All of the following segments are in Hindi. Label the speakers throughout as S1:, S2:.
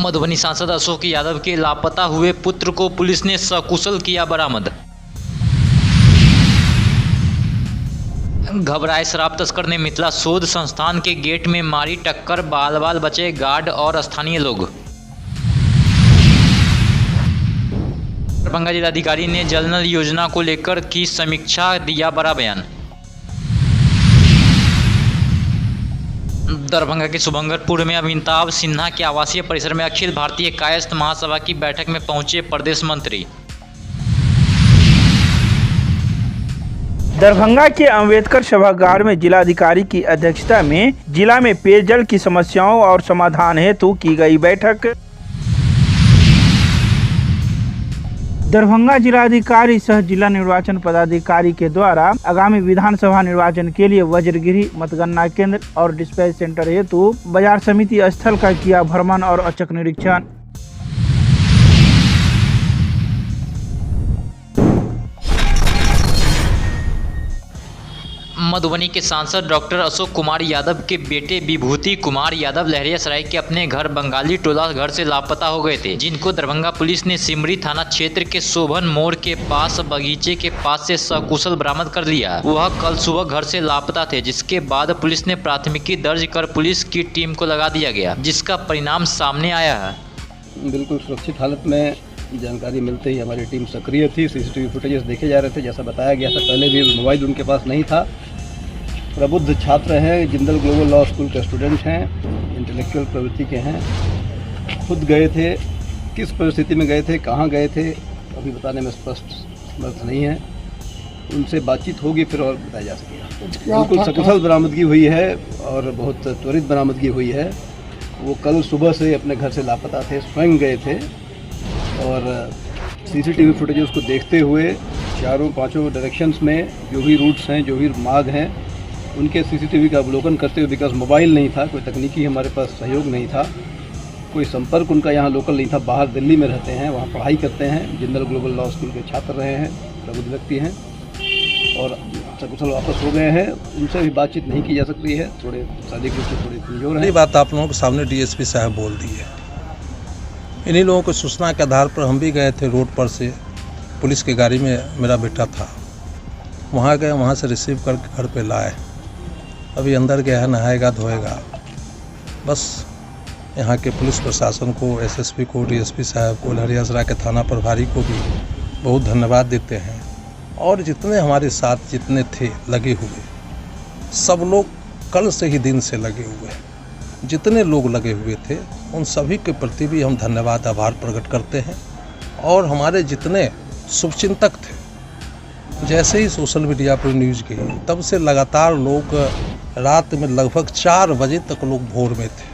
S1: मधुबनी सांसद अशोक यादव के लापता हुए पुत्र को पुलिस ने सकुशल किया बरामद। घबराए शराब तस्कर ने मिथिला शोध संस्थान के गेट में मारी टक्कर, बाल बाल बचे गार्ड और स्थानीय लोग। दरभंगा जिलाधिकारी ने जल नल योजना को लेकर की समीक्षा, दिया बड़ा बयान। दरभंगा के शुभंकरपुर में अमिताभ सिन्हा के आवासीय परिसर में अखिल भारतीय कायस्थ महासभा की बैठक में पहुंचे प्रदेश मंत्री।
S2: दरभंगा के अम्बेडकर सभागार में जिलाधिकारी की अध्यक्षता में जिला में पेयजल की समस्याओं और समाधान हेतु की गई बैठक। दरभंगा जिलाधिकारी सह जिला निर्वाचन पदाधिकारी के द्वारा आगामी विधानसभा निर्वाचन के लिए वज्रगिरी मतगणना केंद्र और डिस्पैच सेंटर हेतु बाजार समिति स्थल का किया भ्रमण और औचक निरीक्षण।
S1: मधुबनी के सांसद डॉक्टर अशोक कुमार यादव के बेटे विभूति कुमार यादव लहरियासराय के अपने घर बंगाली टोला घर से लापता हो गए थे, जिनको दरभंगा पुलिस ने सिमरी थाना क्षेत्र के शोभन मोड़ के पास बगीचे के पास से सकुशल बरामद कर लिया। वह कल सुबह घर से लापता थे, जिसके बाद पुलिस ने प्राथमिकी दर्ज कर पुलिस की टीम को लगा दिया गया, जिसका परिणाम सामने आया है।
S3: बिल्कुल सुरक्षित हालत में जानकारी मिलते ही हमारी टीम सक्रिय थी। सीसीटीवी फुटेजेस देखे जा रहे थे, जैसा बताया गया था। पहले भी मोबाइल उनके पास नहीं था। प्रबुद्ध छात्र हैं, जिंदल ग्लोबल लॉ स्कूल के स्टूडेंट हैं, इंटेलेक्चुअल प्रवृत्ति के हैं। खुद गए थे, किस परिस्थिति में गए थे, कहाँ गए थे, अभी बताने में स्पष्ट समर्थ नहीं है। उनसे बातचीत होगी फिर और बताया जा सकेगा। बिल्कुल सकुशल बरामदगी हुई है और बहुत त्वरित बरामदगी हुई है। वो कल सुबह से अपने घर से लापता थे, स्वयं गए थे और सीसीटीवी फुटेजेस को देखते हुए चारों पांचों डायरेक्शंस में जो भी रूट्स हैं, जो भी मार्ग हैं, उनके सीसीटीवी का अवलोकन करते हुए, बिकॉज मोबाइल नहीं था, कोई तकनीकी हमारे पास सहयोग नहीं था, कोई संपर्क उनका यहाँ लोकल नहीं था, बाहर दिल्ली में रहते हैं, वहाँ पढ़ाई करते हैं, जिंदल ग्लोबल लॉ स्कूल के छात्र रहे हैं, प्रबुद्ध व्यक्ति हैं और सकुशल वापस हो गए हैं। उनसे भी बातचीत नहीं की जा सकती है, थोड़े शारीरिक रूप से थोड़े कमजोर हैं।
S4: ये बात आप लोगों के सामने डीएसपी साहब बोल दी है। इन्हीं लोगों की सूचना के आधार पर हम भी गए थे रोड पर से, पुलिस की गाड़ी में मेरा बेटा था, वहाँ गए, वहाँ से रिसीव करके घर पे लाए। अभी अंदर गया है, नहाएगा धोएगा। बस यहाँ के पुलिस प्रशासन को, एसएसपी को, डीएसपी साहब को, लहरियासराय के थाना प्रभारी को भी बहुत धन्यवाद देते हैं। और जितने हमारे साथ जितने थे लगे हुए, सब लोग कल से ही दिन से लगे हुए हैं। जितने लोग लगे हुए थे उन सभी के प्रति भी हम धन्यवाद, आभार प्रकट करते हैं। और हमारे जितने शुभचिंतक थे, जैसे ही सोशल मीडिया पर न्यूज़ गई तब से लगातार लोग रात में लगभग 4 बजे तक लोग भोर में थे।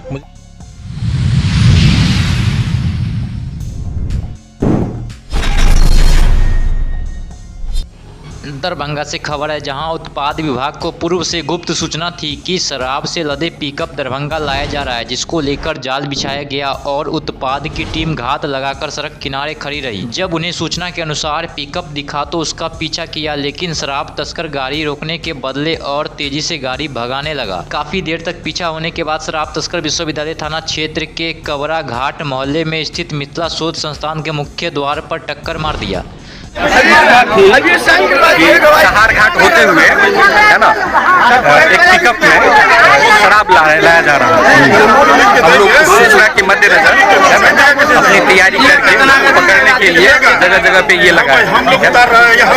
S1: दरभंगा से खबर है, जहां उत्पाद विभाग को पूर्व से गुप्त सूचना थी कि शराब से लदे पिकअप दरभंगा लाया जा रहा है, जिसको लेकर जाल बिछाया गया और उत्पाद की टीम घात लगाकर सड़क किनारे खड़ी रही। जब उन्हें सूचना के अनुसार पिकअप दिखा तो उसका पीछा किया, लेकिन शराब तस्कर गाड़ी रोकने के बदले और तेजी से गाड़ी भगाने लगा। काफी देर तक पीछा होने के बाद शराब तस्कर विश्वविद्यालय थाना क्षेत्र के कबरा घाट मोहल्ले में स्थित मिथिला शोध संस्थान के मुख्य द्वार पर टक्कर मार दिया।
S5: सहार घाट होते हुए है ना, एक पिकअप में शराब लाया जा रहा है। हम लोग सूचना के मद्देनजर अपनी तैयारी करके पकड़ने के लिए जगह जगह पे ये लगाए।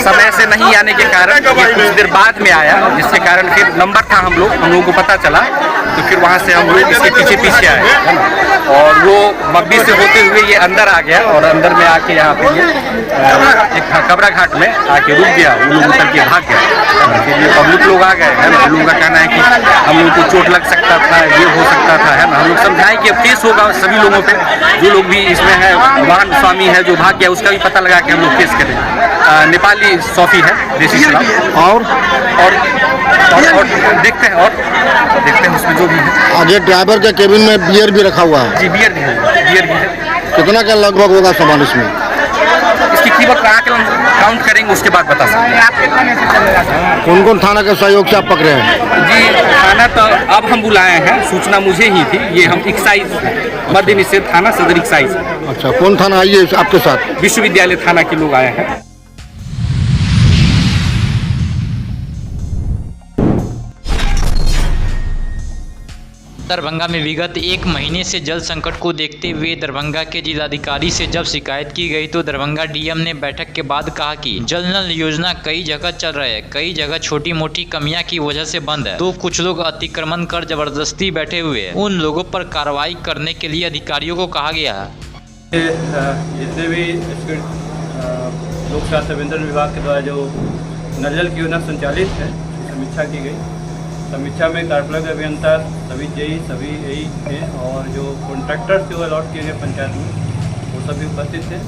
S5: समय से नहीं आने के कारण ये कुछ देर बाद में आया, जिसके कारण फिर नंबर था हम लोगों को पता चला, तो फिर वहाँ से हम लोग इसके पीछे पीछे आए है ना, और वो मब्बी से होते हुए ये अंदर आ गया और अंदर में आके यहाँ पे ये एक कबरा घाट में आके रुक गया। वो लोग उतर के भाग गए। फिर ये पब्लिक लोग आ गए है ना, हम लोगों का कहना है कि हम लोग को चोट लग सकता था, ये हो सकता था है ना। हम लोग समझाएं कि अब केस होगा सभी लोगों पे, जो लोग भी इसमें है, वाहन स्वामी है जो भाग गया उसका भी पता लगा के हम लोग केस करें। नेपाली सॉफी है, देसी शराब, और देखते हैं उसमें जो भी है।
S6: आगे ड्राइवर के केबिन में बियर भी रखा हुआ है।
S5: जी बियर भी है।
S6: कितना का लगभग होगा सामान इसमें?
S5: इसकी उसी वक्त आकलन काउंट करेंगे, उसके बाद बता सकते
S6: कौन कौन थाना के सहयोग से आप पकड़े हैं?
S5: हैं। जी थाना तो अब हम बुलाए हैं, सूचना मुझे ही थी। ये हम एक्साइज मद्य निषेध थाना सदर एक्साइज,
S6: अच्छा, कौन थाना आई है आपके साथ?
S5: विश्वविद्यालय थाना के लोग आए हैं।
S1: दरभंगा में विगत एक महीने से जल संकट को देखते हुए दरभंगा के जिलाधिकारी से जब शिकायत की गई तो दरभंगा डीएम ने बैठक के बाद कहा कि जल नल योजना कई जगह चल रहा है, कई जगह छोटी मोटी कमियां की वजह से बंद है, तो कुछ लोग अतिक्रमण कर जबरदस्ती बैठे हुए हैं, उन लोगों पर कार्रवाई करने के लिए अधिकारियों को कहा गया है।
S7: जितने भी लोक स्वास्थ्य अभियंत्रण विभाग के द्वारा जो नल जल की योजना संचालित है, समीक्षा की गई। समीक्षा में कार्यपालक अभियंता, सभी जेई, सभी एई हैं और जो कॉन्ट्रैक्टर्स जो अलॉट किए गए पंचायत में वो सभी उपस्थित थे।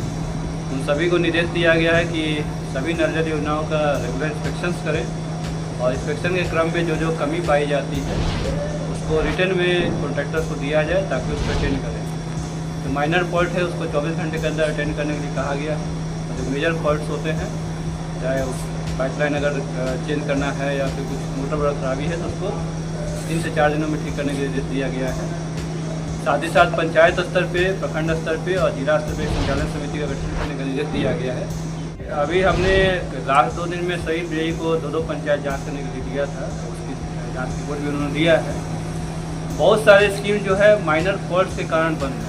S7: उन सभी को निर्देश दिया गया है कि सभी नल जल योजनाओं का रेगुलर इंस्पेक्शंस करें और इंस्पेक्शन के क्रम में जो जो कमी पाई जाती है उसको रिटर्न में कॉन्ट्रैक्टर्स को दिया जाए ताकि उसको अटेंड करें। जो माइनर फॉल्ट है उसको 24 घंटे के अंदर अटेंड करने के लिए कहा गया है। जो मेजर फॉल्ट्स होते हैं, चाहे पाइपलाइन अगर चेंज करना है या फिर कुछ मोटर वगैरह खराबी है तो उसको 3 से 4 दिनों में ठीक करने के लिए निर्देश दिया गया है। साथ ही साथ पंचायत स्तर पे, प्रखंड स्तर पे और जिला स्तर पे संचालन समिति का गठन करने का निर्देश दिया गया है। अभी हमने लास्ट 2 दिन में सही बीआई को 2 पंचायत जांच करने के लिए दिया था, उसकी जांच रिपोर्ट भी उन्होंने दिया है। बहुत सारे स्कीम जो है माइनर फॉल्ट के कारण बंद है,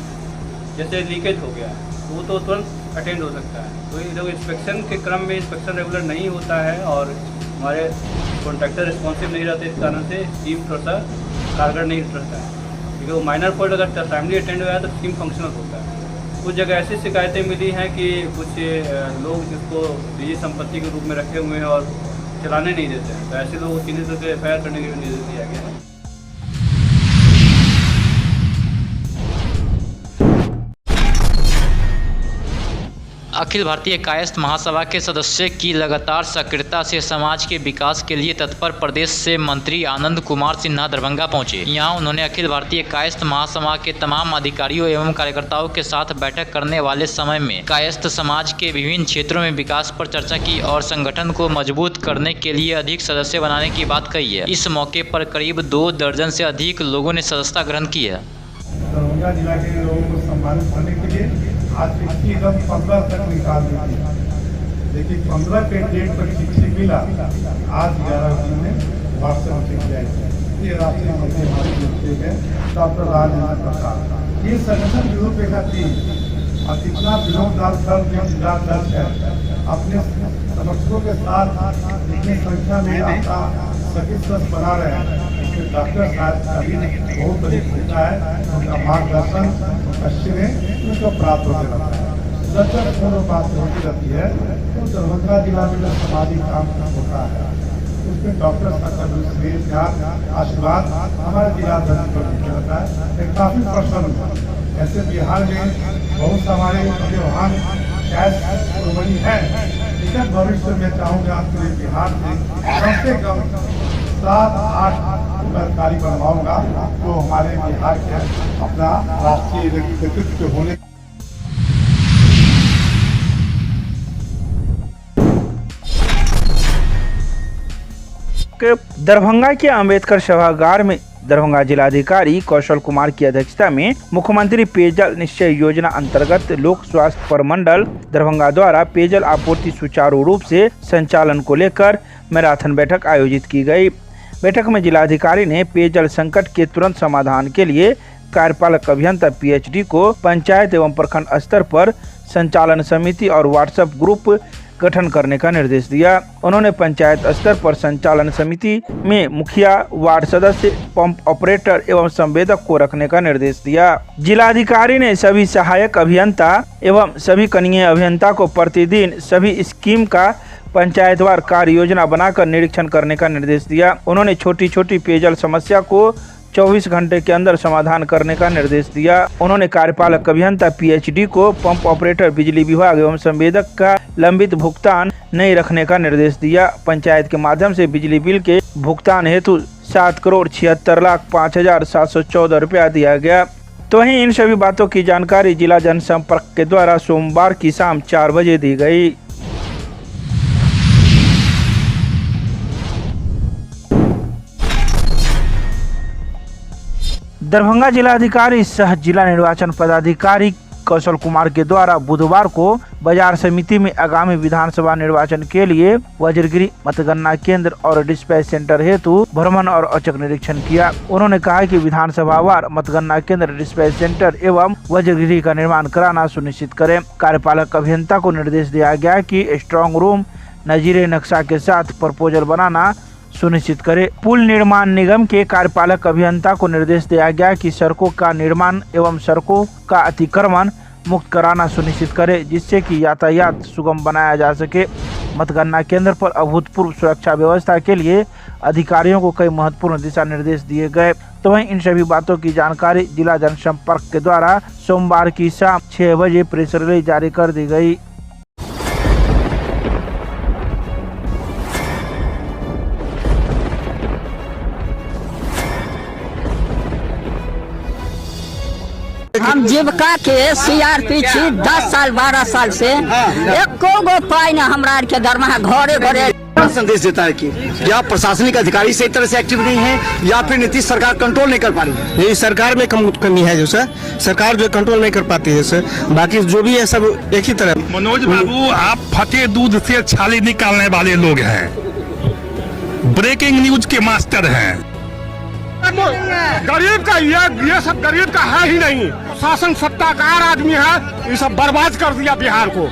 S7: जैसे लीकेज हो गया वो तो तुरंत अटेंड हो सकता है। तो ये लोग इंस्पेक्शन के क्रम में इंस्पेक्शन रेगुलर नहीं होता है और हमारे कॉन्ट्रैक्टर रिस्पॉन्सिव नहीं रहते, इस कारण से स्कीम थोड़ा सा कारगर नहीं रहता है। क्योंकि वो माइनर फॉल्ट अगर टाइमली अटेंड हो जाए तो स्कीम फंक्शनल होता है। कुछ जगह ऐसी शिकायतें मिली हैं कि कुछ लोग जिसको निजी संपत्ति के रूप में रखे हुए हैं और चलाने नहीं देते हैं, तो ऐसे लोगों को चिन्हित करके एफआईआर करने के लिए निर्देश दिया गया है।
S1: अखिल भारतीय कायस्थ महासभा के सदस्य की लगातार सक्रियता से समाज के विकास के लिए तत्पर प्रदेश से मंत्री आनंद कुमार सिन्हा दरभंगा पहुंचे। यहां उन्होंने अखिल भारतीय कायस्थ महासभा के तमाम अधिकारियों एवं कार्यकर्ताओं के साथ बैठक करने वाले समय में कायस्थ समाज के विभिन्न क्षेत्रों में विकास पर चर्चा की और संगठन को मजबूत करने के लिए अधिक सदस्य बनाने की बात कही है। इस मौके पर करीब 2 दर्जन से अधिक लोगों ने सदस्यता ग्रहण की है।
S8: दरभंगा जिला के लोगों को सम्मानित करने के लिए आज चिट्ठी एकदम 15 तक निकाल दी थी, लेकिन 15 के डेट पर चिट्ठी मिला, आज 11 दिन में व्हाट्सएप से किया गया। ये राष्ट्रीय मंत्री हमारे हैं डॉक्टर राजेंद्र प्रसाद। ये संगठन विरोपेक्षा थी और कितना विरोधदार दल के जिला दल है, अपने समर्थकों के साथ इतनी संख्या में आपका सभी सदस्य बना रहे हैं। इसमें डॉक्टर साहब का भी बहुत बड़ी भूमिका है, उनका मार्गदर्शन उनको प्राप्त होते रहता है। जब दोनों बात होती रहती है तो दरभंगा जिला में जो सामाजिक काम होता है उसमें डॉक्टर साहब का विशेष ध्यान आशीर्वाद हमारे जिला पर रहता है। काफी प्रसन्न ऐसे बिहार में बहुत हमारे व्यवहार श्रोमणी है, लेकिन भविष्य में चाहूँगा पूरे बिहार से कम 7-8 सरकारी बनवाऊंगा तो हमारे बिहार के अपना राष्ट्रीय नेतृत्व होने
S2: दरभंगा के अंबेडकर सभागार में दरभंगा जिलाधिकारी कौशल कुमार की अध्यक्षता में मुख्यमंत्री पेयजल निश्चय योजना अंतर्गत लोक स्वास्थ्य प्रमंडल दरभंगा द्वारा पेयजल आपूर्ति सुचारू रूप से संचालन को लेकर मैराथन बैठक आयोजित की गई। बैठक में जिलाधिकारी ने पेयजल संकट के तुरंत समाधान के लिए कार्यपालक अभियंता पीएचडी को पंचायत एवं प्रखंड स्तर पर संचालन समिति और व्हाट्सएप ग्रुप गठन करने का निर्देश दिया। उन्होंने पंचायत स्तर पर संचालन समिति में मुखिया, वार्ड सदस्य, पंप ऑपरेटर एवं संवेदक को रखने का निर्देश दिया। जिलाधिकारी ने सभी सहायक अभियंता एवं सभी कनीय अभियंता को प्रतिदिन सभी स्कीम का पंचायतवार कार्य योजना बनाकर निरीक्षण करने का निर्देश दिया। उन्होंने छोटी छोटी पेयजल समस्या को 24 घंटे के अंदर समाधान करने का निर्देश दिया। उन्होंने कार्यपालक अभियंता पीएचडी को पंप ऑपरेटर, बिजली विभाग एवं संवेदक का लंबित भुगतान नहीं रखने का निर्देश दिया। पंचायत के माध्यम से बिजली बिल के भुगतान हेतु 7,76,05,714 रुपया दिया गया। तो वहीं इन सभी बातों की जानकारी जिला जनसंपर्क के द्वारा सोमवार की शाम 4 बजे दी गई। दरभंगा जिलाधिकारी सह जिला निर्वाचन पदाधिकारी कौशल कुमार के द्वारा बुधवार को बाजार समिति में आगामी विधानसभा निर्वाचन के लिए वज्रगिरी मतगणना केंद्र और डिस्पैच सेंटर हेतु भ्रमण और औचक निरीक्षण किया। उन्होंने कहा कि विधानसभावार मतगणना केंद्र, डिस्पैच सेंटर एवं वज्रगिरी का निर्माण कराना सुनिश्चित करें। कार्यपालक अभियंता को निर्देश दिया गया कि स्ट्रांग रूम नजीरे नक्शा के साथ प्रपोजल बनाना सुनिश्चित करे। पुल निर्माण निगम के कार्यपालक अभियंता को निर्देश दिया गया कि सड़कों का निर्माण एवं सड़कों का अतिक्रमण मुक्त कराना सुनिश्चित करे, जिससे कि यातायात सुगम बनाया जा सके। मतगणना केंद्र पर अभूतपूर्व सुरक्षा व्यवस्था के लिए अधिकारियों को कई महत्वपूर्ण दिशा निर्देश दिए गए। तो वहीं इन सभी बातों की जानकारी जिला जनसंपर्क के द्वारा सोमवार की शाम 6 बजे प्रेस रिलीज जारी कर दी गई।
S9: हम जीविका के CRP छी 10 साल 12 साल से एको गो पाई न हमरा के दरमाहा घरे घरे
S10: संदेश देता है कि या प्रशासनिक अधिकारी सही तरह से एक्टिव नहीं है या फिर नीतीश सरकार कंट्रोल नहीं कर पा रही है।
S11: ये सरकार में कमी है जो सर, सरकार जो कंट्रोल नहीं कर पाती है सर, बाकी जो भी है सब एक ही तरह।
S12: मनोज बाबू, आप फटे दूध से छाली निकालने वाले लोग हैं, ब्रेकिंग न्यूज के मास्टर हैं।
S11: गरीब का ये सब गरीब का है ही नहीं, शासन सत्ताकार आदमी है, ये सब बर्बाद कर दिया बिहार को।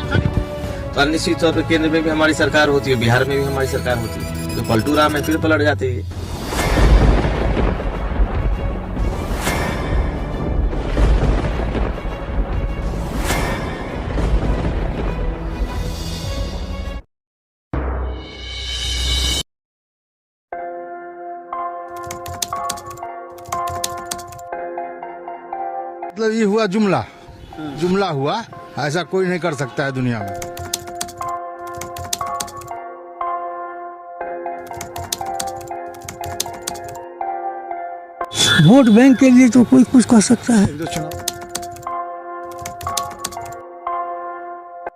S13: तो निश्चित तौर पर केंद्र में भी हमारी सरकार होती है, बिहार में भी हमारी सरकार होती है, तो पलटू राम है फिर पलट जाती है।
S6: मतलब ये हुआ जुमला हुआ, ऐसा कोई नहीं कर सकता है दुनिया में।
S14: वोट बैंक के लिए तो कोई कुछ कर सकता है,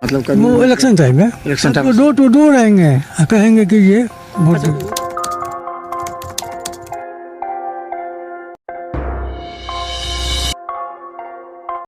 S10: मतलब
S14: वो इलेक्शन टाइम में डोर टू डोर आएंगे, कहेंगे कि ये वोट